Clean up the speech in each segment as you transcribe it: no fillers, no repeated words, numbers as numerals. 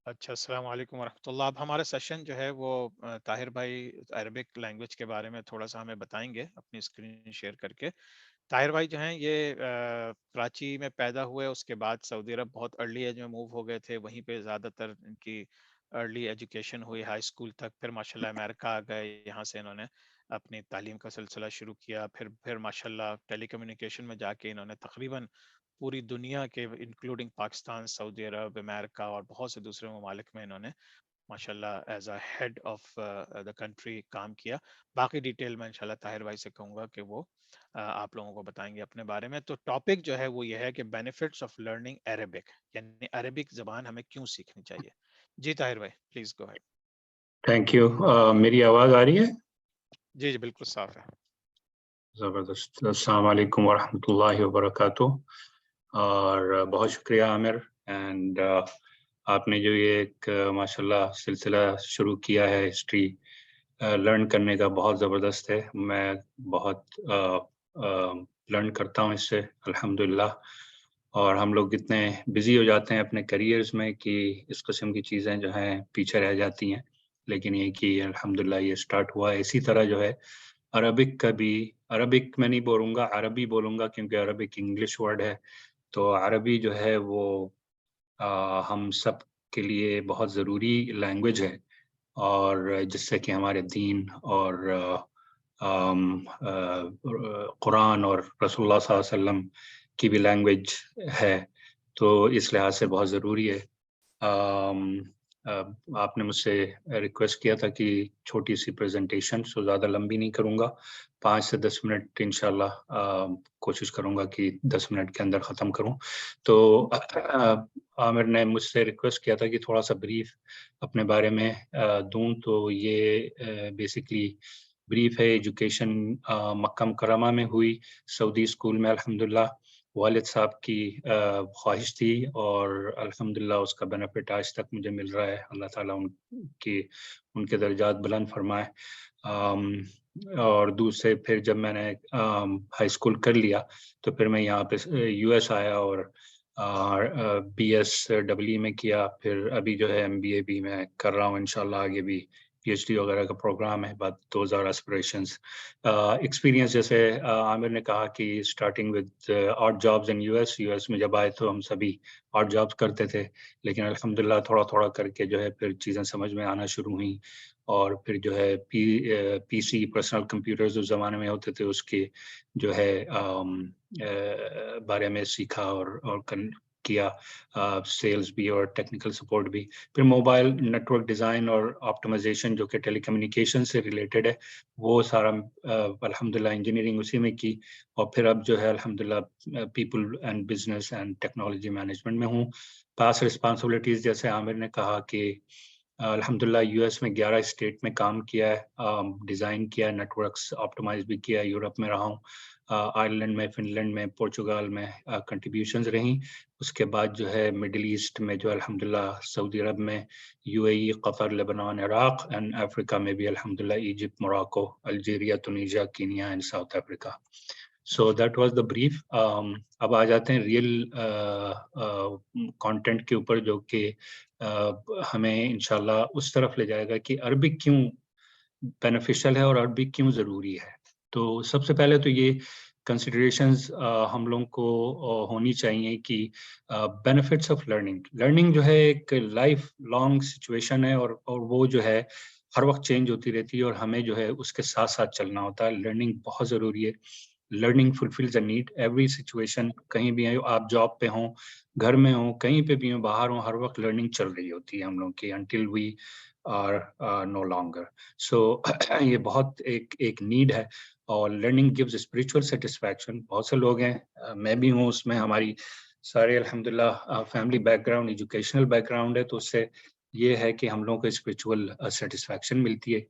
اچھا، السلام علیکم ورحمۃ اللہ۔ اب ہمارا سیشن جو ہے وہ طاہر بھائی عربک لینگویج کے بارے میں تھوڑا سا ہمیں بتائیں گے اپنی اسکرین شیئر کر کے۔ طاہر بھائی جو ہیں یہ کراچی میں پیدا ہوئے، اس کے بعد سعودی عرب بہت ارلی ایج میں موو ہو گئے تھے، وہیں پہ زیادہ تر ان کی ارلی ایجوکیشن ہوئی ہائی اسکول تک، پھر ماشاءاللہ امریکہ آ گئے، یہاں سے انہوں نے اپنی تعلیم کا سلسلہ شروع کیا، پھر ماشاءاللہ ٹیلی کمیونیکیشن میں جا کے انہوں نے تقریباً پوری دنیا کے انکلوڈنگ پاکستان، سعودی عرب، امریکہ اور بہت سے دوسرے ممالک میں انہوں نے ماشاءاللہ as a head of the country کام کیا۔ باقی ڈیٹیل میں انشاءاللہ طاہر بھائی سے کہوں گا کہ وہ آپ لوگوں کو بتائیں گے اپنے بارے میں۔ تو ٹاپک جو ہے وہ یہ ہے کہ بینیفٹس آف لرننگ عربک، یعنی عربک زبان ہمیں کیوں سیکھنی چاہیے۔ جی طاہر بھائی please go ahead. Thank you. میری آواز آ رہی ہے؟ جی جی بالکل صاف ہے۔ زبردست۔ السلام علیکم ورحمۃ اللہ وبرکاتہ۔ اور بہت شکریہ عامر، اینڈ آپ نے جو یہ ایک ماشاءاللہ سلسلہ شروع کیا ہے ہسٹری لرن کرنے کا، بہت زبردست ہے۔ میں بہت لرن کرتا ہوں اس سے الحمدللہ، اور ہم لوگ اتنے بزی ہو جاتے ہیں اپنے کریئرز میں کہ اس قسم کی چیزیں جو ہیں پیچھے رہ جاتی ہیں، لیکن یہ کہ الحمدللہ یہ سٹارٹ ہوا ہے۔ اسی طرح جو ہے عربک کا بھی، عربک میں نہیں بولوں گا، عربی بولوں گا کیونکہ عربک انگلش ورڈ ہے، تو عربی جو ہے وہ ہم سب کے لیے بہت ضروری لینگویج ہے، اور جس سے کہ ہمارے دین اور قرآن اور رسول اللہ صلی اللہ علیہ وسلم کی بھی لینگویج ہے، تو اس لحاظ سے بہت ضروری ہے۔ آپ نے مجھ سے ریکویسٹ کیا تھا کہ چھوٹی سی پریزنٹیشن، سو زیادہ لمبی نہیں کروں گا، 5 سے 10 منٹ انشاءاللہ کوشش کروں گا کہ 10 منٹ کے اندر ختم کروں۔ تو عامر نے مجھ سے ریکویسٹ کیا تھا کہ تھوڑا سا بریف اپنے بارے میں دوں، تو یہ بیسکلی بریف ہے۔ ایجوکیشن مکہ مکرمہ میں ہوئی، سعودی اسکول میں الحمدللہ۔ والد صاحب کی خواہش تھی اور الحمدللہ اس کا بینیفٹ آج تک مجھے مل رہا ہے۔ اللہ تعالیٰ ان کے درجات بلند فرمائے۔ اور دوسرے پھر جب میں نے ہائی اسکول کر لیا تو پھر میں یہاں پہ یو ایس آیا اور بی ایس ڈبل میں کیا، پھر ابھی جو ہے MBA بھی میں کر رہا ہوں انشاءاللہ، آگے بھی PhD وغیرہ کا پروگرام ہے، بٹ دوز آر اسپریشنز۔ ایکسپیرینس جیسے عامر نے کہا کہ starting with odd jobs in U S میں جب آئے تو ہم سبھی آڈ جابز کرتے تھے، لیکن الحمدللہ تھوڑا تھوڑا کر کے جو ہے پھر چیزیں سمجھ میں آنا شروع ہوئیں، اور پھر جو ہے پی سی پرسنل کمپیوٹرز اس زمانے میں ہوتے تھے، اس کے جو ہے بارے میں سیکھا اور کیا، سیلز بھی اور ٹیکنیکل سپورٹ بھی۔ پھر موبائل نیٹورک ڈیزائن اور آپٹمائزیشن جو کہ ٹیلی کمیونیکیشن سے ریلیٹڈ ہے، وہ سارا الحمدللہ انجینئرنگ اسی میں کی، اور پھر اب جو ہے الحمدللہ people and business and technology management میں ہوں۔ پاس رسپانسبلٹیز جیسے عامر نے کہا کہ الحمدللہ یو ایس میں 11 اسٹیٹ میں کام کیا ہے، ڈیزائن کیا ہے، نیٹورکس آپٹمائز بھی کیا ہے، یورپ میں رہا ہوں، آئرلینڈ میں، فن لینڈ میں، پورچوگال میں کنٹریبیوشنز رہیں۔ اس کے بعد جو ہے مڈل ایسٹ میں جو الحمدللہ سعودی عرب میں، UAE، قطر، لبنان، عراق، اینڈ افریقہ میں بھی الحمدللہ Egypt, Morocco, Algeria, Tunisia, Kenya and South Africa. So that was the brief. اب آ جاتے ہیں ریئل کانٹینٹ کے اوپر، جو کہ ہمیں انشاءاللہ اس طرف لے جائے گا کہ عربک کیوں بینیفیشل ہے اور عربک کیوں ضروری ہے۔ تو سب سے پہلے تو یہ کنسیڈریشنز ہم لوگوں کو ہونی چاہیے کہ بینیفٹس آف لرننگ جو ہے ایک لائف لانگ سچویشن ہے، اور وہ جو ہے ہر وقت چینج ہوتی رہتی ہے، اور ہمیں جو ہے اس کے ساتھ ساتھ چلنا ہوتا ہے۔ لرننگ بہت ضروری ہے۔ Learning fulfils a need every situation, کہیں بھی آپ جاب پہ ہوں، گھر میں ہوں، کہیں پہ بھی ہوں، باہر ہوں، ہر وقت لرننگ چل رہی ہوتی ہے ہم لوگوں کی until we are no longer. So یہ بہت ایک نیڈ ہے، اور لرننگ gives spiritual satisfaction۔ بہت سے لوگ ہیں، میں بھی ہوں اس میں، ہماری سارے الحمدللہ family back ground, educational back ground ہے، تو اس سے یہ ہے کہ ہم لوگوں کو اسپرچول سیٹسفیکشن ملتی ہے۔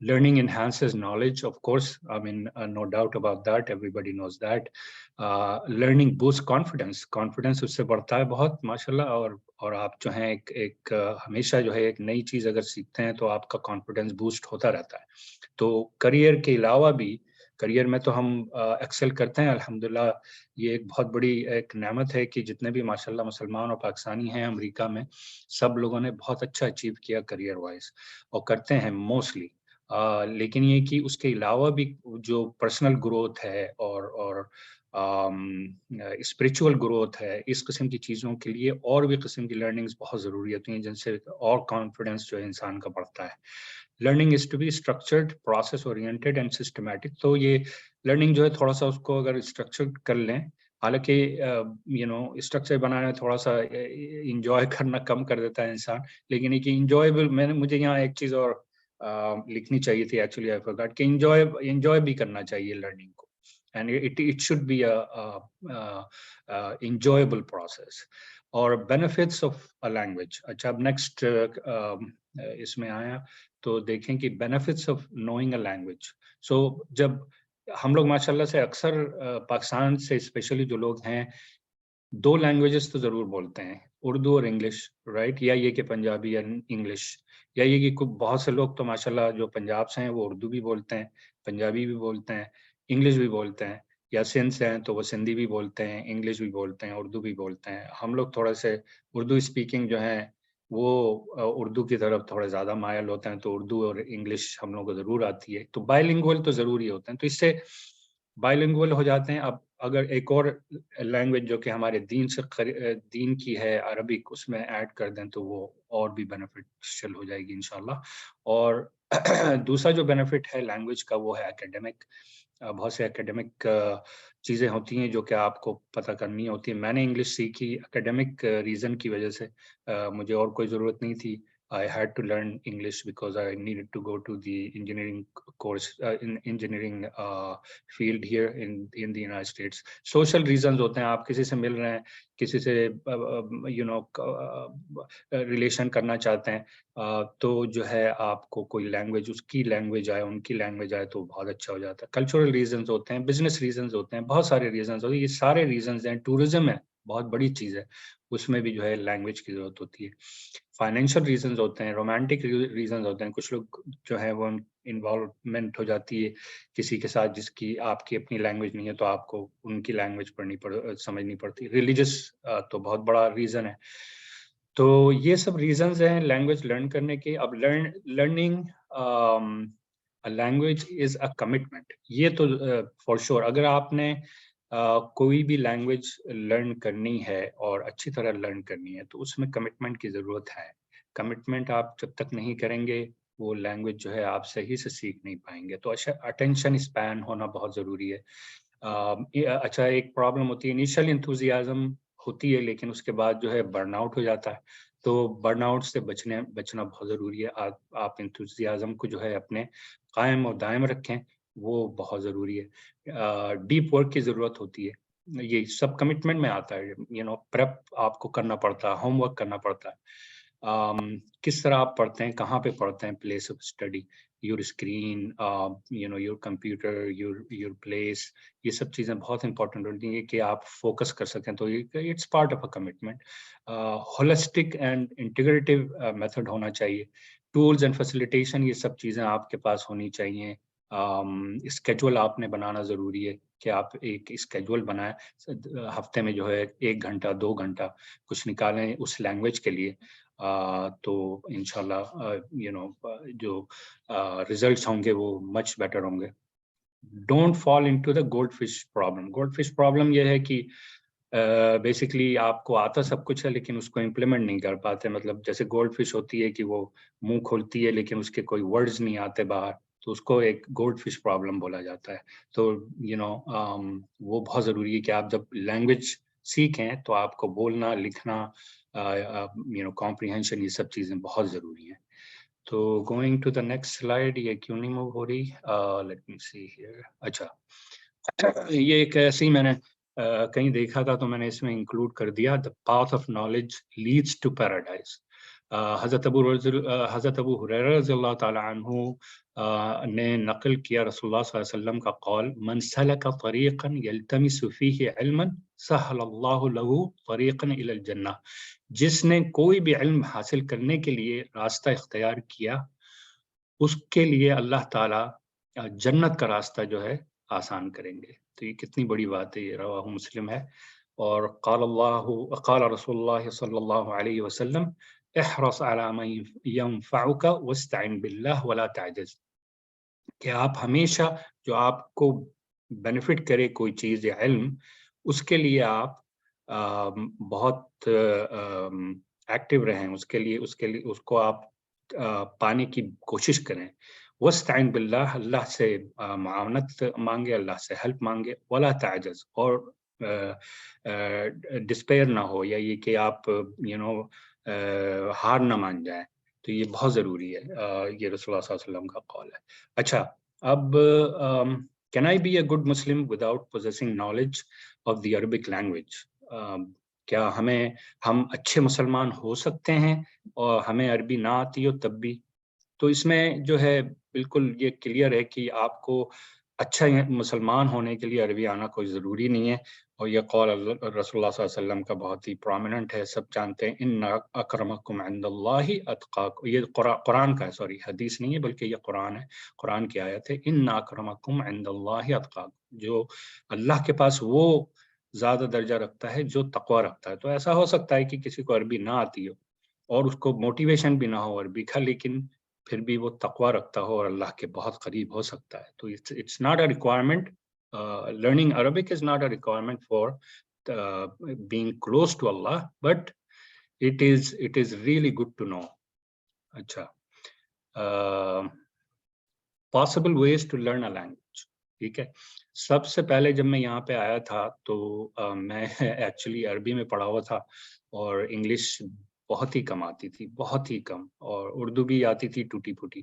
Learning enhances knowledge, of course. I mean, no doubt about that. Everybody knows that. Learning boosts confidence. Confidence اس سے بڑھتا ہے بہت ماشاءاللہ، اور آپ جو ہیں ایک ہمیشہ جو ہے ایک نئی چیز اگر سیکھتے ہیں تو آپ کا کانفیڈنس بوسٹ ہوتا رہتا ہے۔ تو کریئر کے علاوہ بھی کریئر میں تو ہم ایکسل کرتے ہیں الحمدللہ. یہ ایک بہت بڑی ایک نعمت ہے کہ جتنے بھی ماشاءاللہ مسلمان اور پاکستانی ہیں امریکہ میں، سب لوگوں نے بہت اچھا اچیو کیا کریئر وائز اور کرتے ہیں موسٹلی. لیکن یہ کہ اس کے علاوہ بھی جو پرسنل گروتھ ہے اور اسپریچول گروتھ ہے، اس قسم کی چیزوں کے لیے اور بھی قسم کی لرننگز بہت ضروری ہوتی ہیں جن سے اور کانفیڈنس جو ہے انسان کا بڑھتا ہے. Learning is to be structured, process oriented and systematic. تو یہ لرننگ جو ہے تھوڑا سا اس کو اگر اسٹرکچر کر لیں، حالانکہ اسٹرکچر بنانا تھوڑا سا انجوائے کرنا کم کر دیتا ہے انسان، لیکن یہ کہ انجوائبل، مجھے یہاں ایک چیز اور لکھنی چاہیے تھی ایکچولی آئی فارگاٹ کہ انجوائے بھی کرنا چاہیے لرننگ کو، and it should be enjoyable process. اور بینیفٹس آف اے لینگویج. اچھا اب نیکسٹ اس میں آیا تو دیکھیں کہ benefits of knowing a language. So جب ہم لوگ ماشاءاللہ سے اکثر پاکستان سے اسپیشلی جو لوگ ہیں 2 لینگویجز تو ضرور بولتے ہیں، اردو اور انگلش، رائٹ؟ یا یہ کہ پنجابی یا انگلش، یا یہ کہ بہت سے لوگ تو ماشاءاللہ جو پنجاب سے ہیں وہ اردو بھی بولتے ہیں، پنجابی بھی بولتے ہیں، انگلش بھی بولتے ہیں، یا سندھ سے ہیں تو وہ سندھی بھی بولتے ہیں، انگلش بھی بولتے ہیں، اردو بھی بولتے ہیں. ہم لوگ تھوڑے سے اردو اسپیکنگ جو ہیں وہ اردو کی طرف تھوڑے زیادہ مائل ہوتے ہیں، تو اردو اور انگلش ہم لوگوں کو ضرور آتی ہے. تو بائی لنگول تو ضروری ہوتے ہیں، تو اس سے بائی لنگول ہو جاتے ہیں. اب اگر ایک اور لینگویج جو کہ ہمارے دین کی ہے عربک، اس میں ایڈ کر دیں تو وہ اور بھی بینیفیشل ہو جائے گی انشاءاللہ. اور دوسرا جو بینیفٹ ہے لینگویج کا وہ ہے اکیڈمک. بہت سے اکیڈمک چیزیں ہوتی ہیں جو کہ آپ کو پتہ کرنی ہوتی ہیں. میں نے انگلش سیکھی اکیڈمک ریزن کی وجہ سے، مجھے اور کوئی ضرورت نہیں تھی. I had to learn English because I needed to go to the engineering course, engineering field here in the United States. Social reasons ہوتے ہیں، آپ کسی سے مل رہے ہیں، کسی سے ریلیشن کرنا چاہتے ہیں، تو جو ہے آپ کو کوئی لینگویج، اس کی لینگویج آئے، ان کی لینگویج آئے تو بہت اچھا ہو جاتا ہے. کلچرل ریزنز ہوتے ہیں، بزنس ریزنز ہوتے ہیں، بہت سارے ریزنز ہوتے ہیں. یہ سارے ریزنز ہیں. ٹورزم ہے، بہت بڑی چیز ہے، اس میں بھی جو ہے لینگویج کی ضرورت ہوتی ہے. فائنینشیل ریزنز ہوتے ہیں، رومانٹک ریزنز ہوتے ہیں. کچھ لوگ جو ہے وہ انوالومنٹ ہو جاتی ہے کسی کے ساتھ جس کی آپ کی اپنی لینگویج نہیں ہے، تو آپ کو ان کی لینگویج سمجھنی پڑتی. ریلیجس تو بہت بڑا ریزن ہے. تو یہ سب ریزنز ہیں لینگویج لرن کرنے کے. اب learning language is a commitment. یہ تو فار شور اگر آپ نے کوئی بھی لینگویج لرن کرنی ہے اور اچھی طرح لرن کرنی ہے تو اس میں کمٹمنٹ کی ضرورت ہے. کمٹمنٹ آپ جب تک نہیں کریں گے وہ لینگویج جو ہے آپ صحیح سے سیکھ نہیں پائیں گے. تو اٹینشن اسپین ہونا بہت ضروری ہے. اچھا ایک پرابلم ہوتی ہے، انیشیل انتھوزیازم ہوتی ہے لیکن اس کے بعد جو ہے برن آؤٹ ہو جاتا ہے. تو برن آؤٹ سے بچنا بہت ضروری ہے. آپ انتھوزیازم کو جو ہے اپنے قائم اور دائم رکھیں، وہ بہت ضروری ہے. ڈیپ ورک کی ضرورت ہوتی ہے. یہ سب کمٹمنٹ میں آتا ہے. پریپ آپ کو کرنا پڑتا ہے، ہوم ورک کرنا پڑتا ہے. کس طرح آپ پڑھتے ہیں، کہاں پہ پڑھتے ہیں، place of study, your screen, your computer, your place, یہ سب چیزیں بہت امپورٹنٹ ہوتی ہیں کہ آپ فوکس کر سکیں. تو it's part of a commitment. Holistic and integrative method ہونا چاہیے. ٹولز اینڈ فیسیلیٹیشن، یہ سب چیزیں آپ کے پاس ہونی چاہیے. اسکیجول آپ نے بنانا ضروری ہے کہ آپ ایک اسکیجول بنائیں، ہفتے میں جو ہے 1 گھنٹہ 2 گھنٹہ کچھ نکالیں اس لینگویج کے لیے. تو انشاءاللہ جو ریزلٹس ہوں گے وہ مچ بیٹر ہوں گے. Don't fall into the gold fish problem. Gold fish problem یہ ہے کہ بیسکلی آپ کو آتا سب کچھ ہے لیکن اس کو امپلیمنٹ نہیں کر پاتے. مطلب جیسے گولڈ فش ہوتی ہے کہ وہ منہ کھولتی ہے لیکن اس کے کوئی ورڈز نہیں آتے باہر، تو اس کو ایک گولڈ فش پرابلم بولا جاتا ہے. تو وہ بہت ضروری ہے کہ آپ جب لینگویج سیکھیں تو آپ کو بولنا، لکھنا، کمپریہنشن، یہ سب چیزیں بہت ضروری ہیں. تو going to the next slide. یہ کیوں نہیں موو ہو رہی؟ Let me see here. اچھا یہ ایک ایسی میں نے کہیں دیکھا تھا تو میں نے اس میں انکلوڈ کر دیا. The path of knowledge leads to paradise. حضرت ابو ہریرہ رضی اللہ تعالی عنہ نے نقل کیا رسول اللہ صلی اللہ علیہ وسلم کا قول: من سلک طریقا یلتمس فیہ علما سہل اللہ لہ طریقا الی الجنہ. جس نے کوئی بھی علم حاصل کرنے کے لیے راستہ اختیار کیا، اس کے لیے اللہ تعالی جنت کا راستہ جو ہے آسان کریں گے. تو یہ کتنی بڑی بات ہے. یہ رواہ مسلم ہے. اور قال رسول اللہ صلی اللہ علیہ وسلم احرص على ما ينفعك واستعن بالله ولا تعجز. کہ آپ ہمیشہ جو آپ کو بینیفٹ کرے کوئی چیز یا علم، اس کے لیے آپ بہت ایکٹیو رہیں، اس کو آپ پانے کی کوشش کریں. وَاسْتَعِن بِاللَّهِ، اللہ سے معاونت مانگے، اللہ سے ہیلپ مانگے. وَلَا تَعْجَزْ، اور ڈسپیئر نہ ہو، یا یہ کہ آپ ہار نہ مان جائیں. تو یہ بہت ضروری ہے. یہ رسول اللہ صلی اللہ علیہ وسلم کا قول ہے. اچھا، اب can I be a good Muslim without possessing knowledge of the Arabic language؟ کیا ہم اچھے مسلمان ہو سکتے ہیں اور ہمیں عربی نہ آتی ہو تب بھی؟ تو اس میں جو ہے بالکل یہ کلیئر ہے کہ آپ کو اچھا مسلمان ہونے کے لیے عربی آنا کوئی ضروری نہیں ہے. اور یہ قول رسول اللہ صلی اللہ علیہ وسلم کا بہت ہی پرومیننٹ ہے، سب جانتے ہیں. ان اکرمکم عند اللہ اتقاکم، یہ قرآن کا ہے، سوری حدیث نہیں ہے بلکہ یہ قرآن ہے، قرآن کی آیت ہے. ان اکرمکم عند اللہ اتقاکم، جو اللہ کے پاس وہ زیادہ درجہ رکھتا ہے جو تقوی رکھتا ہے. تو ایسا ہو سکتا ہے کہ کسی کو عربی نہ آتی ہو اور اس کو موٹیویشن بھی نہ ہو عربی کا، لیکن پھر بھی وہ تقوی رکھتا ہو اور اللہ کے بہت قریب ہو سکتا ہے. تو it's not a requirement. Learning Arabic is not a requirement for being close to Allah, but it is really good to know. اچھا، possible ways to learn a language. ٹھیک ہے. سب سے پہلے جب میں یہاں پہ آیا تھا تو میں ایکچولی عربی میں پڑھا ہوا تھا اور انگلش بہت ہی کم آتی تھی، بہت ہی کم، اور اردو بھی آتی تھی ٹوٹی پھوٹی.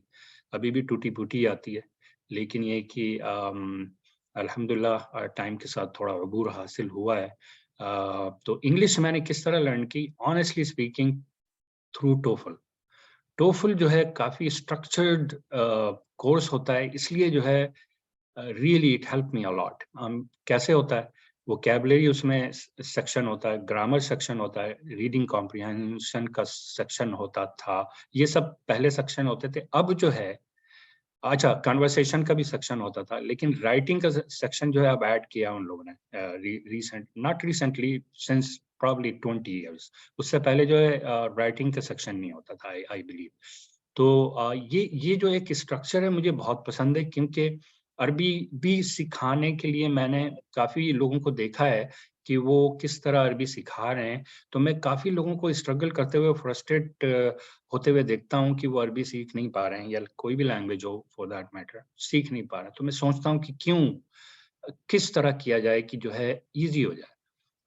ابھی بھی ٹوٹی پھوٹی آتی ہے، لیکن یہ کہ الحمدللہ ٹائم کے ساتھ تھوڑا عبور حاصل ہوا ہے. تو انگلش میں نے کس طرح لرن کی؟ Honestly speaking through TOEFL. TOEFL جو ہے کافی اسٹرکچرڈ کورس ہوتا ہے، اس لیے جو ہے really it help me a lot. کیسے ہوتا ہے؟ ووکیبلری اس میں سیکشن ہوتا ہے، گرامر سیکشن ہوتا ہے، ریڈنگ کمپریہنشن کا سیکشن ہوتا تھا، یہ سب پہلے سیکشن ہوتے تھے. اب جو ہے اچھا کنورسیشن کا بھی سیکشن ہوتا تھا، لیکن رائٹنگ کا سیکشن جو ہے اب ایڈ کیا ان لوگوں نے not recently, since probably 20 years. اس سے پہلے جو ہے رائٹنگ کا سیکشن نہیں ہوتا تھا آئی بلیو. تو یہ جو ایک اسٹرکچر ہے مجھے بہت پسند ہے، کیونکہ عربی بھی سکھانے کے لیے میں نے کافی لوگوں کو دیکھا ہے کہ وہ کس طرح عربی سکھا رہے ہیں. تو میں کافی لوگوں کو اسٹرگل کرتے ہوئے، فرسٹریٹ ہوتے ہوئے دیکھتا ہوں کہ وہ عربی سیکھ نہیں پا رہے ہیں، یا کوئی بھی language who for that matter سیکھ نہیں پا رہے. تو میں سوچتا ہوں کہ کیوں، کس طرح کیا جائے کہ جو ہے ایزی ہو جائے.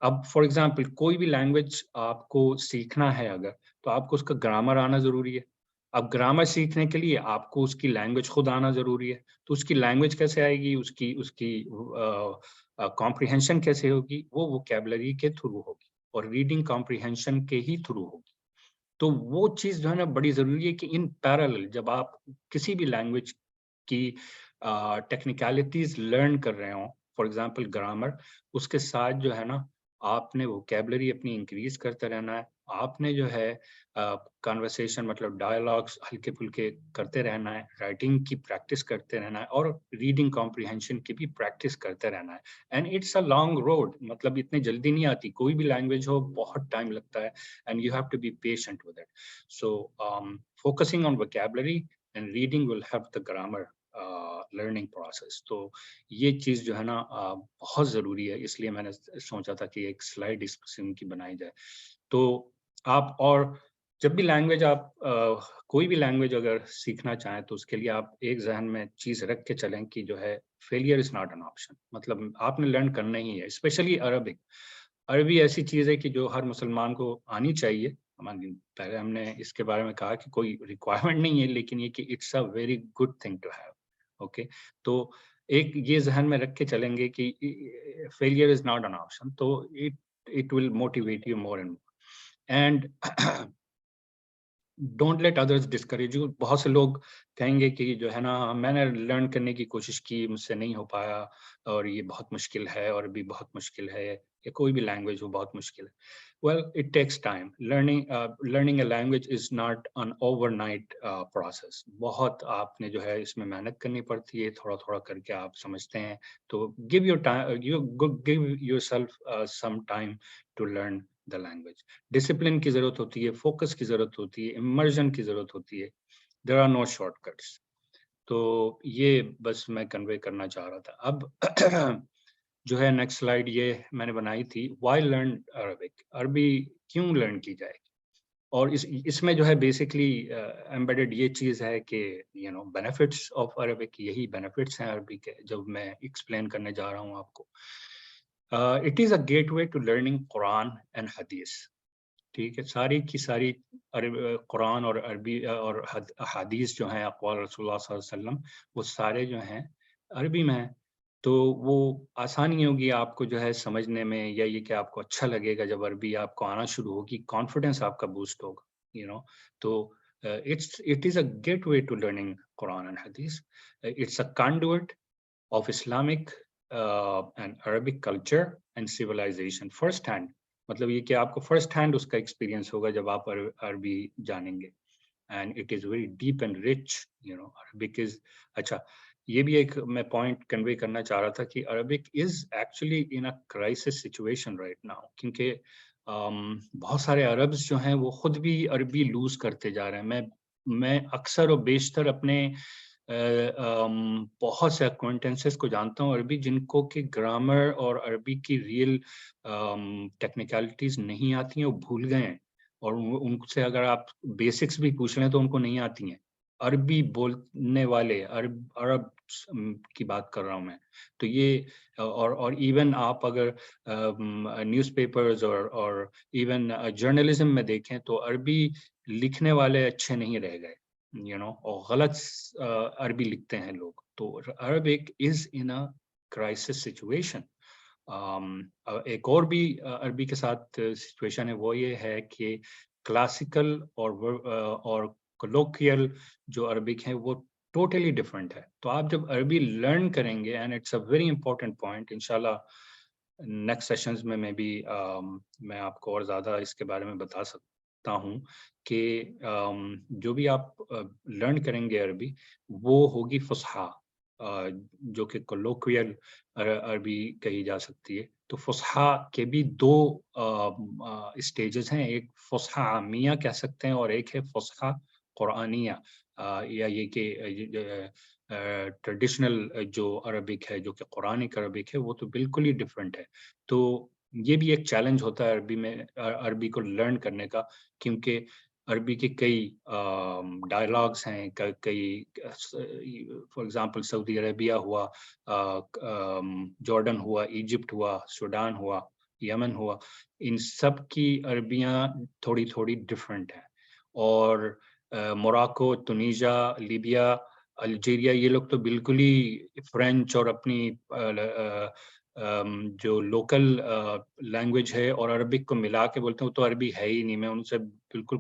اب فار ایگزامپل کوئی بھی لینگویج آپ کو سیکھنا ہے اگر، تو آپ کو اس کا گرامر آنا ضروری ہے. اب گرامر سیکھنے کے لیے آپ کو اس کی لینگویج خود آنا ضروری ہے. تو اس کی لینگویج کیسے آئے گی، اس کی کمپریہنشن کیسے ہوگی؟ وہ ووکیبلری کے تھرو ہوگی اور ریڈنگ کمپریہنشن کے ہی تھرو ہوگی. تو وہ چیز جو ہے نا بڑی ضروری ہے کہ ان پیرالل جب آپ کسی بھی لینگویج کی ٹیکنیکلٹیز لرن کر رہے ہوں، فار ایگزامپل گرامر، اس کے ساتھ جو ہے نا آپ نے ووکیبلری اپنی انکریز کرتے رہنا ہے. آپ نے جو ہے کانورسیشن مطلب ڈائلاگس ہلکے پھلکے کرتے رہنا ہے، رائٹنگ کی پریکٹس کرتے رہنا ہے، اور ریڈنگ کمپریہنشن کی بھی پریکٹس کرتے رہنا ہے. And it's a long road, مطلب اتنی جلدی نہیں آتی، کوئی بھی لینگویج ہو بہت ٹائم لگتا ہے. And you have to be patient with it. So focusing on vocabulary and reading will help the grammar learning process. تو یہ چیز جو ہے نا بہت ضروری ہے، اس لیے میں نے سوچا تھا کہ ایک سلائڈ اس قسم کی بنائی جائے. تو آپ، اور جب بھی لینگویج آپ کوئی بھی لینگویج اگر سیکھنا چاہیں تو اس کے لیے آپ ایک ذہن میں چیز رکھ کے چلیں کہ جو ہے failure is not an option. مطلب آپ نے لرن کرنا ہی ہے، اسپیشلی عربک. عربی ایسی چیز ہے کہ جو ہر مسلمان کو آنی چاہیے. پہلے ہم نے اس کے بارے میں کہا کہ کوئی ریکوائرمنٹ نہیں ہے، لیکن یہ کہ it's a very good thing to have. Okay, تو ایک یہ ذہن میں رکھ کے چلیں گے کہ failure is not an option. تو it will motivate you more and more. And don't let others discourage you. بہت سے لوگ کہیں گے کہ جو ہے نا میں نے لرن کرنے کی کوشش کی، مجھ سے نہیں ہو پایا، اور یہ بہت مشکل ہے، اور بھی بہت مشکل ہے. یا کوئی بھی لینگویج ہو بہت مشکل ہے. Well, it takes time. Learning a language is not an overnight process. بہت آپ نے جو ہے اس میں محنت کرنی پڑتی ہے, تھوڑا تھوڑا کر کے آپ سمجھتے ہیں. تو give yourself some time to learn the language. Discipline کی ضرورت ہوتی ہے, فوکس کی ضرورت ہوتی ہے, امرجن کی ضرورت ہوتی ہے. There are no shortcuts. تو یہ بس میں کنوے کرنا چاہ رہا تھا. اب جو ہے نیکسٹ سلائیڈ یہ میں نے بنائی تھی, وائی لرن عربک, عربی کیوں لرن کی جائے. اور اس میں جو ہے بیسکلی ایمبیڈڈ یہ چیز ہے کہ بینیفٹس آف عربک, یہی بینیفٹس ہیں عربی کے جب میں ایکسپلین کرنے جا رہا ہوں آپ کو. It is a gateway to learning Quran and hadith. ٹھیک ہے, ساری کی ساری قرآن اور عربی اور حدیث جو ہیں اقوال رسول اللہ صلی اللہ علیہ وسلم, وہ سارے جو ہیں عربی میں ہیں. تو وہ آسانی ہوگی آپ کو جو ہے سمجھنے میں, یا یہ کہ آپ کو اچھا لگے گا جب عربی آپ کو آنا شروع ہوگی, کانفیڈنس آپ کا بوسٹ ہوگا. تو it is a gateway to learning Quran and Hadith. It's a conduit of Islamic and Arabic culture and civilization first hand. مطلب یہ کہ آپ کو فرسٹ ہینڈ اس کا ایکسپیرینس ہوگا جب آپ عربی جانیں گے. And it is very deep and rich. Arabic is, اچھا یہ بھی ایک میں پوائنٹ کنوے کرنا چاہ رہا تھا کہ Arabic is actually in a crisis situation right now, کیونکہ بہت سارے عربز جو ہیں وہ خود بھی عربی لوز کرتے جا رہے ہیں. میں اکثر و بیشتر اپنے بہت سے اکوائنٹنسز کو جانتا ہوں عربی, جن کو کہ گرامر اور عربی کی ریئل ٹیکنیکلٹیز نہیں آتی ہیں, وہ بھول گئے ہیں. اور ان سے اگر آپ بیسکس بھی پوچھ لیں تو ان کو نہیں آتی ہیں. عربی بولنے والے عرب کی بات کر رہا ہوں میں. تو یہ اور ایون آپ اگر نیوز پیپرز اور ایون جرنلزم میں دیکھیں تو عربی لکھنے والے اچھے نہیں رہ گئے, اور غلط عربی لکھتے ہیں لوگ. تو Arabic is in a crisis situation. ایک اور بھی عربی کے ساتھ سچویشن ہے, وہ یہ ہے کہ کلاسیکل اور کولوکیل جو عربک ہے وہ ٹوٹلی ڈفرینٹ ہے. تو آپ جب عربی لرن کریں گے, and it's a very important point, انشاءاللہ نیکسٹ سیشنز میں بھی میں آپ کو اور زیادہ اس کے بارے میں بتا سکتا ہوں کہ جو بھی آپ لرن کریں گے عربی, وہ ہوگی فصحا, جو کہ کولوکیل عربی کہی جا سکتی ہے. تو فصحا کے بھی دو اسٹیجز ہیں, ایک فصحا عامیہ کہہ سکتے ہیں اور ایک ہے فصحا قرآنیہ, یا یہ کہ ٹریڈیشنل جو عربک ہے, جو کہ قرآنک عربک ہے, وہ تو بالکل ہی ڈفرینٹ ہے. تو یہ بھی ایک چیلنج ہوتا ہے عربی میں, عربی کو لرن کرنے کا, کیونکہ عربی کے کئی ڈائلاگس ہیں, کئی فار ایگزامپل سعودی عربیہ ہوا, جارڈن ہوا, ایجپٹ ہوا, سوڈان ہوا, یمن ہوا, ان سب کی عربیاں تھوڑی تھوڑی ڈفرینٹ ہیں. اور موراکو, تنیجا, لیبیا, الجیریا, یہ لوگ تو بالکل ہی فرینچ اور اپنی جو لوکل لینگویج ہے اور عربک کو ملا کے بولتے ہیں, وہ تو عربی ہے ہی نہیں. میں ان سے بالکل,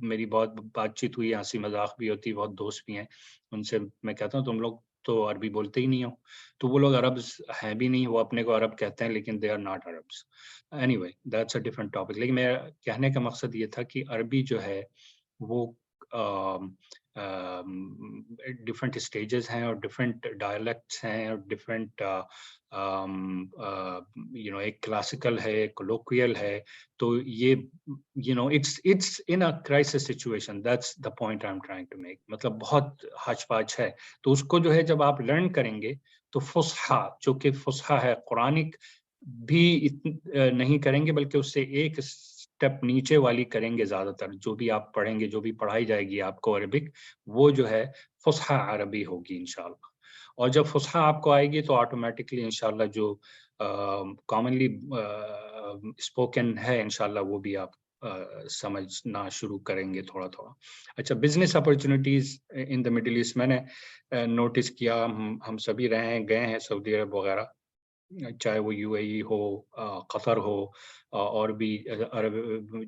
میری بہت بات چیت ہوئی, ہنسی مذاق بھی ہوتی, بہت دوست بھی ہیں. ان سے میں کہتا ہوں تم لوگ تو عربی بولتے ہی نہیں ہو. تو وہ لوگ عربز ہیں بھی نہیں, وہ اپنے کو عرب کہتے ہیں لیکن they are not Arabs. Anyway that's a different topic. لیکن میرا کہنے کا مقصد یہ تھا کہ عربی جو ہے وہ ڈفرینٹ اسٹیجز ہیں اور ڈفرینٹ ڈائلیکٹس ہیں اور ڈفرینٹ ایک کلاسیکل ہے, کولوکیل ہے. تو یہ it's in a crisis situation. That's the point I'm trying to make. مطلب بہت ہچ پاچ ہے. تو اس کو جو ہے جب آپ لرن کریں گے تو فصحا, جو کہ فصحا ہے, قرآنک بھی نہیں کریں گے بلکہ اس سے ایک اسٹیپ نیچے والی کریں گے. زیادہ تر جو بھی آپ پڑھیں گے, جو بھی پڑھائی جائے گی آپ کو عربک, وہ جو ہے فصحا عربی ہوگی انشاءاللہ. اور جب فصحا آپ کو آئے گی تو آٹومیٹکلی انشاءاللہ جو کامنلی اسپوکن ہے انشاءاللہ وہ بھی آپ سمجھنا شروع کریں گے تھوڑا تھوڑا. اچھا, business opportunities in the middle east, میں نے نوٹس کیا, ہم سبھی گئے ہیں سعودی عرب وغیرہ, چاہے وہ یو اے ای ہو, قطر ہو, اور بھی عرب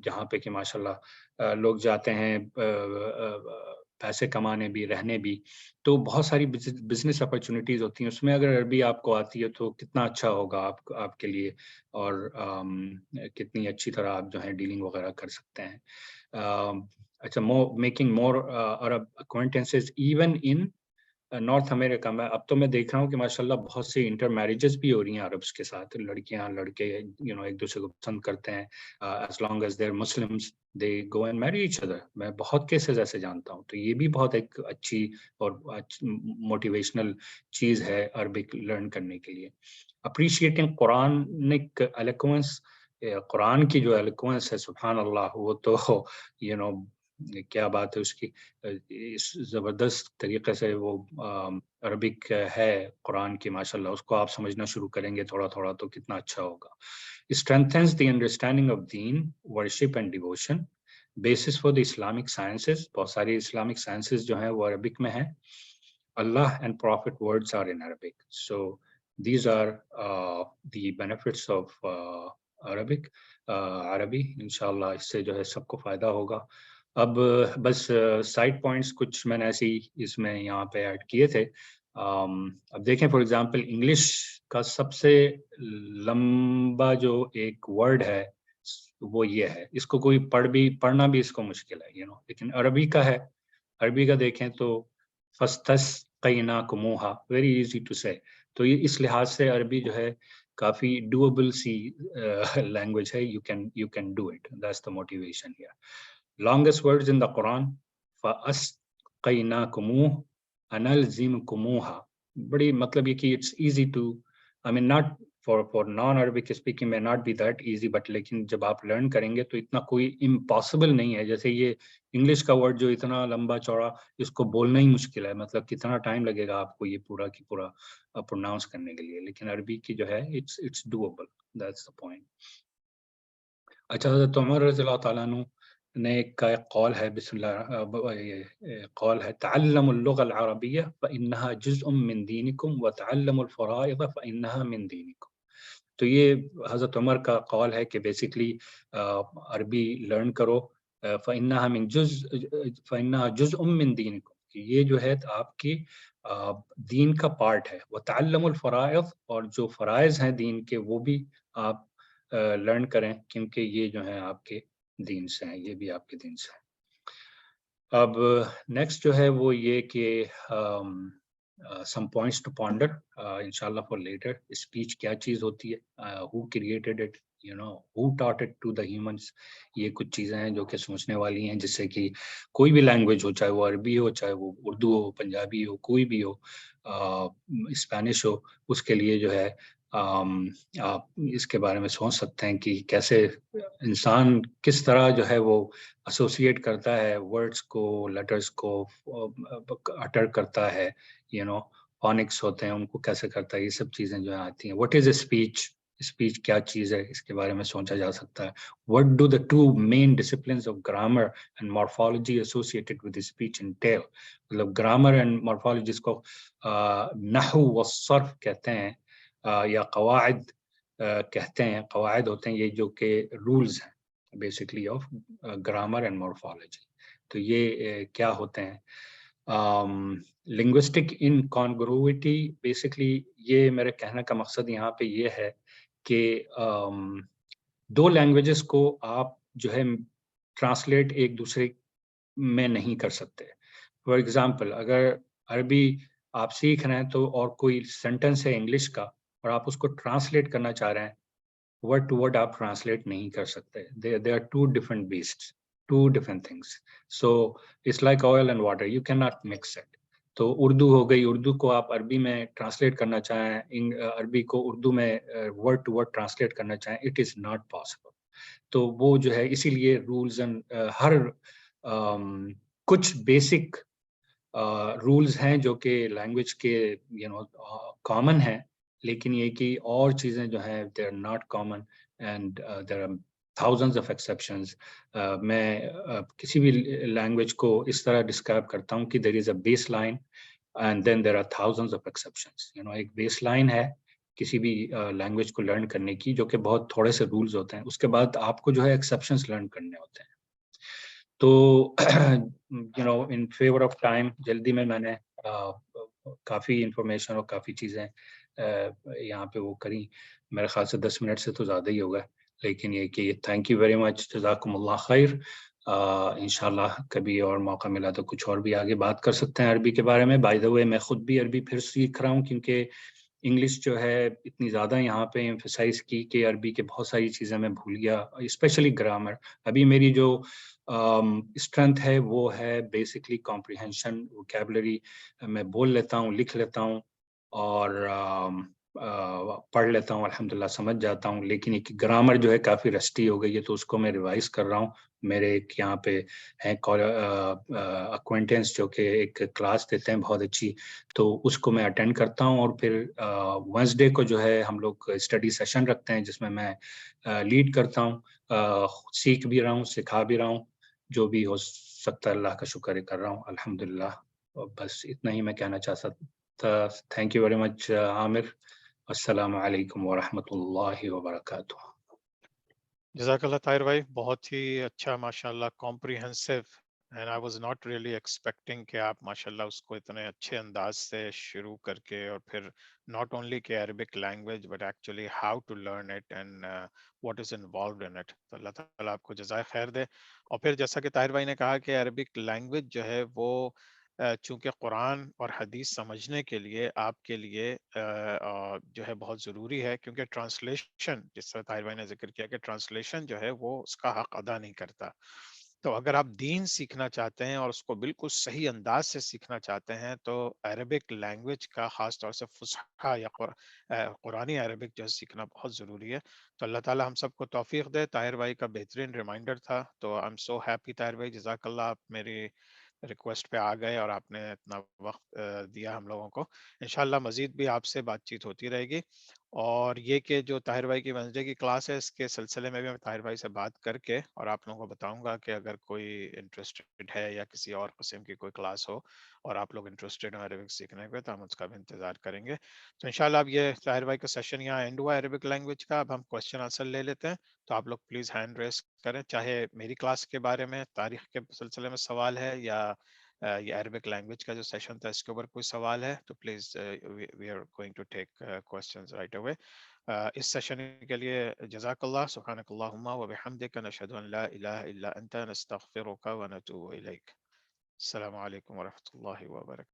جہاں پہ کہ ماشاءاللہ لوگ جاتے ہیں پیسے کمانے بھی، رہنے بھی، تو بہت ساری بزنس اپرچونیٹیز ہوتی ہیں، اس میں اگر عربی آپ کو آتی ہے تو کتنا اچھا ہوگا آپ کے لیے، اور کتنی اچھی طرح آپ جو ہے ڈیلنگ وغیرہ کر سکتے ہیں. اچھا، making more Arab acquaintances even in North America میں. اب تو میں دیکھ رہا ہوں کہ ماشاءاللہ بہت سی انٹر میرجز بھی ہو رہی ہیں عربس کے ساتھ، لڑکیاں لڑکے ایک دوسرے کو پسند کرتے ہیں، as long as there Muslims they go and میری ایچ ادر. میں بہت کیسز ایسے جانتا ہوں، تو یہ بھی بہت ایک اچھی اور موٹیویشنل چیز ہے عربک لرن کرنے کے لیے. اپریشیٹنگ قرآنک ایلوکوینس، قرآن کی جو ایلوکوینس ہے سبحان اللہ، وہ تو کیا بات ہے اس کی، زبردست طریقے سے وہ عربک ہے قرآن کی ماشاءاللہ. اس کو آپ سمجھنا شروع کریں گے تھوڑا تھوڑا تو کتنا اچھا ہوگا. strengthens the understanding of deen, worship and devotion, basis for the Islamic sciences. بہت ساری Islamic sciences جو ہیں وہ عربک میں ہیں. Allah and Prophet words are in Arabic. So these are the benefits of Arabic. عربی انشاءاللہ اس سے جو ہے سب کو فائدہ ہوگا. اب بس سائڈ پوائنٹس کچھ میں نے ایسی اس میں یہاں پہ ایڈ کیے تھے. اب دیکھیں فار ایگزامپل انگلش کا سب سے لمبا جو ایک ورڈ ہے وہ یہ ہے، اس کو کوئی پڑھنا بھی اس کو مشکل ہے لیکن عربی کا ہے. عربی کا دیکھیں تو فاستسقیناکموہا، ویری ایزی ٹو سے. تو یہ اس لحاظ سے عربی جو ہے کافی ڈویبل سی لینگویج ہے. you can do it. That's the motivation here. Longest words in the Quran, فَأَسْقَيْنَاكُمُوهُ أَنَلْزِمْكُمُوهَا. بڑی مطلب یہ کہ it's easy to, I mean not for non-Arabic speaking may not be that easy, but لیکن جب آپ لرن کریں گے تو اتنا کوئی امپاسبل نہیں ہے. جیسے یہ انگلش کا ورڈ جو اتنا لمبا چوڑا، اس کو بولنا ہی مشکل ہے، مطلب کتنا ٹائم لگے گا آپ کو یہ پورا کی پورا پروناؤنس کرنے کے لیے، لیکن عربی کی جو ہے it's doable. That's the point. اچھا، حضرت عمر رضی اللہ تعالیٰ عنہ نے ایک قول ہے، بسم اللہ، قول ہے تعلموا اللغة العربية فإنها جزء من دينكم وتعلموا الفرائض فإنها من دينكم. تو یہ حضرت عمر کا قول ہے کہ بیسکلی عربی لرن کرو، فإنها جزء من دينكم، کہ یہ جو ہے آپ کی دین کا پارٹ ہے. وتعلموا الفرائض، اور جو فرائض ہیں دین کے وہ بھی آپ لرن کریں، کیونکہ یہ جو ہیں آپ کے دین سے ہیں، یہ بھی آپ کے دین سے ہیں. اب نیکسٹ جو ہے وہ یہ کہ some points to ponder inshallah for later. Speech کیا چیز ہوتی ہے، who created it, who taught it to the humans. یہ کچھ چیزیں ہیں جو کہ سوچنے والی ہیں، جس سے کہ کوئی بھی لینگویج ہو، چاہے وہ عربی ہو، چاہے وہ اردو ہو، پنجابی ہو، کوئی بھی ہو، اسپینش ہو، اس کے لیے جو ہے آپ اس کے بارے میں سوچ سکتے ہیں کہ کیسے انسان کس طرح جو ہے وہ ایسوسیٹ کرتا ہے ورڈز کو، لیٹرز کو اٹر کرتا ہے، فونکس ہوتے ہیں ان کو کیسے کرتا ہے، یہ سب چیزیں جو آتی ہیں. واٹ از اے اسپیچ کیا چیز ہے، اس کے بارے میں سوچا جا سکتا ہے. What do the two main disciplines of grammar and morphology associated with speech entail. مطلب گرامر اینڈ مورفالوجی، اس کو نحو و صرف کہتے ہیں یا قواعد کہتے ہیں. قواعد ہوتے ہیں یہ جو کہ رولز ہیں بیسکلی آف گرامر اینڈ مورفالوجی. تو یہ کیا ہوتے ہیں؟ لنگوسٹک انکانگرویٹی، بیسکلی یہ میرے کہنے کا مقصد یہاں پہ یہ ہے کہ دو لینگویجز کو آپ جو ہے ٹرانسلیٹ ایک دوسرے میں نہیں کر سکتے. فار ایگزامپل اگر عربی آپ سیکھ رہے ہیں تو اور کوئی سینٹنس ہے انگلش کا اور آپ اس کو ٹرانسلیٹ کرنا چاہ رہے ہیں، ورڈ ٹو ورڈ آپ ٹرانسلیٹ نہیں کر سکتے. they are two different beasts, two different things. So it's like oil and water, you cannot mix it. تو اردو ہو گئی، اردو کو آپ عربی میں ٹرانسلیٹ کرنا چاہیں، عربی کو اردو میں ورڈ ٹو ورڈ ٹرانسلیٹ کرنا چاہیں، اٹ از ناٹ پاسبل. تو وہ جو ہے اسی لیے رولز اینڈ ہر کچھ بیسک رولز ہیں جو کہ لینگویج کے کامن ہیں، لیکن یہ کہ اور چیزیں جو ہیں they are not common and there are thousands of exceptions. میں کسی بھی لینگویج کو اس طرح ڈسکرائب کرتا ہوں کہ there is a baseline and then there are thousands of exceptions. ایک بیس لائن ہے کسی بھی لینگویج کو لرن کرنے کی، جو کہ بہت تھوڑے سے رولز ہوتے ہیں، اس کے بعد آپ کو جو ہے ایکسیپشنز لرن کرنے ہوتے ہیں. تو ان فیور آف ٹائم جلدی میں نے کافی انفارمیشن اور کافی چیزیں یہاں پہ وہ کری. میرے خیال سے 10 منٹ سے تو زیادہ ہی ہوگا، لیکن یہ کہ تھینک یو ویری مچ، جزاکم اللہ خیر. انشاءاللہ کبھی اور موقع ملا تو کچھ اور بھی آگے بات کر سکتے ہیں عربی کے بارے میں. بائی دا وے میں خود بھی عربی پھر سیکھ رہا ہوں، کیونکہ انگلش جو ہے اتنی زیادہ یہاں پہ ایمفسائز کی کہ عربی کے بہت ساری چیزیں میں بھول گیا، اسپیشلی گرامر. ابھی میری جو اسٹرینتھ ہے وہ ہے بیسکلی کمپریہنشن، ووکیبلری میں بول لیتا ہوں، لکھ لیتا ہوں اور پڑھ لیتا ہوں، الحمدللہ سمجھ جاتا ہوں. لیکن ایک گرامر جو ہے کافی رسٹی ہو گئی ہے، تو اس کو میں ریوائز کر رہا ہوں. میرے ایک یہاں پہ ہیں اکوینٹنس جو کہ ایک کلاس دیتے ہیں بہت اچھی، تو اس کو میں اٹینڈ کرتا ہوں. اور پھر وینسڈے کو جو ہے ہم لوگ اسٹڈی سیشن رکھتے ہیں جس میں میں لیڈ کرتا ہوں. سیکھ بھی رہا ہوں، سکھا بھی رہا ہوں، جو بھی ہو سکتا ہے اللہ کا شکر کر رہا ہوں الحمدللہ. بس اتنا ہی میں کہنا چاہ سکتا. تھینک یو ویری مچ عامر. السلام علیکم ورحمۃ اللہ وبرکاتہ. جزاک اللہ طاہر بھائی، بہت ہی اچھا ماشاء اللہ comprehensive. And I was not really expecting کہ آپ ماشاء اللہ اس کو اتنے اچھے انداز سے شروع کر کے، اور پھر ناٹ اونلی کہ Arabic language but actually how to learn it and what is involved in it. تو اللہ تعالیٰ آپ کو جزائے خیر دے. اور پھر جیسا کہ طاہر بھائی نے کہا کہ عربک لینگویج جو ہے وہ چونکہ قرآن اور حدیث سمجھنے کے لیے آپ کے لیے جو ہے بہت ضروری ہے، کیونکہ ٹرانسلیشن جس طرح طاہر بھائی نے ذکر کیا کہ ٹرانسلیشن جو ہے وہ اس کا حق ادا نہیں کرتا. تو اگر آپ دین سیکھنا چاہتے ہیں اور اس کو بالکل صحیح انداز سے سیکھنا چاہتے ہیں تو عربک لینگویج کا خاص طور سے فصحیٰ یا قرآنی عربک جو ہے سیکھنا بہت ضروری ہے. تو اللہ تعالیٰ ہم سب کو توفیق دے. طاہر بھائی کا بہترین ریمائنڈر تھا، تو I am so happy Tahir بھائی، جزاک اللہ، آپ میری ریکویسٹ پہ آ گئے اور آپ نے اتنا وقت دیا ہم لوگوں کو. انشاءاللہ مزید بھی آپ سے بات چیت ہوتی رہے گی. اور یہ کہ جو طاہر بھائی کی وینسڈے کی کلاس ہے، اس کے سلسلے میں بھی میں طاہر بھائی سے بات کر کے اور آپ لوگوں کو بتاؤں گا کہ اگر کوئی انٹرسٹڈ ہے یا کسی اور قسم کی کوئی کلاس ہو اور آپ لوگ انٹرسٹڈ ہیں عربک سیکھنے پہ، تو ہم اس کا بھی انتظار کریں گے. تو انشاءاللہ اب یہ طاہر بھائی کا سیشن یہاں اینڈ ہوا عربک لینگویج کا. اب ہم کوشچن آنسر لے لیتے ہیں. تو آپ لوگ پلیز ہینڈ ریس کریں، چاہے میری کلاس کے بارے میں تاریخ کے سلسلے میں سوال ہے یا یہ عربک لینگویج کا جو سیشن تھا اس کے اوپر کوئی سوال ہے تو please we are going to take questions right away. اس سیشن کے لیے جزاک اللہ. سبحانک اللہم و بحمدک، نشہد ان لا الہ الا انت، نستغفرک و نتوب الیک. السلام علیکم ورحمۃ اللہ وبرکاتہ.